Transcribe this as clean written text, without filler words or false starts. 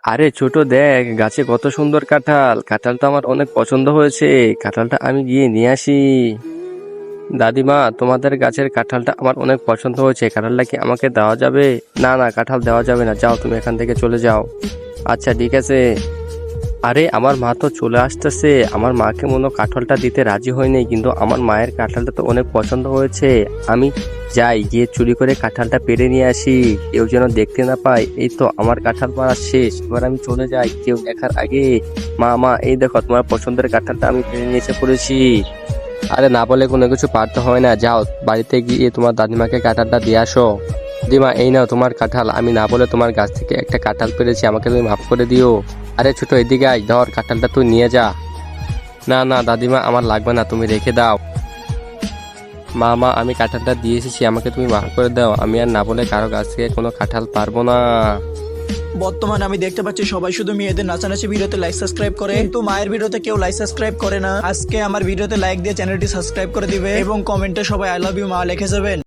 আরে ছোট দেখ গাছে কত সুন্দর কাঁঠাল, কাঁঠালটা আমার অনেক পছন্দ হয়েছে। কাঁঠালটা আমি গিয়ে নিয়ে আসি। দাদিমা, তোমাদের গাছের কাঁঠালটা আমার অনেক পছন্দ হয়েছে, কাঁঠালটা কি আমাকে দেওয়া যাবে? না না, কাঁঠাল দেওয়া যাবে না, যাও তুমি এখান থেকে চলে যাও। আচ্ছা ঠিক আছে। আরে আমার মা তো চলে আসতেছে, আমার মাকে মনে হয় কাঁঠালটা দিতে রাজি হয়নি, কিন্তু আমার মায়ের কাঁঠালটা তো অনেক পছন্দ হয়েছে। আমি যাই, গিয়ে চুরি করে কাঁঠালটা পেড়ে নিয়ে আসি, কেউ যেন দেখতে না পায়। এই তো আমার কাঁঠাল পাড়া শেষ, এবার আমি চলে যাই কেউ দেখার আগে। মা মা, এই দেখো তোমার পছন্দের কাঁঠালটা আমি পেড়ে নিয়ে এসে পড়েছি। আরে না বলে কোনো কিছু পারতে হয় না, যাও বাড়িতে গিয়ে তোমার দাদিমাকে কাঁঠালটা দিয়ে আসো। দিমা, এই নাও তোমার কাঁঠাল, আমি না বলে তোমার গাছ থেকে একটা কাঁঠাল পেড়েছি, আমাকে তুমি মাফ করে দিও। আরে ছোট, এদিকে আয়, ধর কাঁঠালটা তুই নিয়ে যা। না না দাদিমা, আমার লাগবে না, তুমি রেখে দাও। মা মা, আমি কাঁঠালটা দিয়ে এসেছি, আমাকে তুমি মাফ করে দাও, আমি আর না বলে কারো গাছ থেকে কোনো কাঁঠাল পারবো না। বর্তমানে আমি দেখতে পাচ্ছি সবাই শুধু মেয়েদের নাচানাচি ভিডিওতে লাইক সাবস্ক্রাইব করে, কিন্তু মায়ের ভিডিওতে কেউ লাইক সাবস্ক্রাইব করে না। আজকে আমার ভিডিওতে লাইক দিয়ে চ্যানেলটি সাবস্ক্রাইব করে দিবে এবং কমেন্টে সবাই আই লাভ ইউ মা লিখে যাবেন।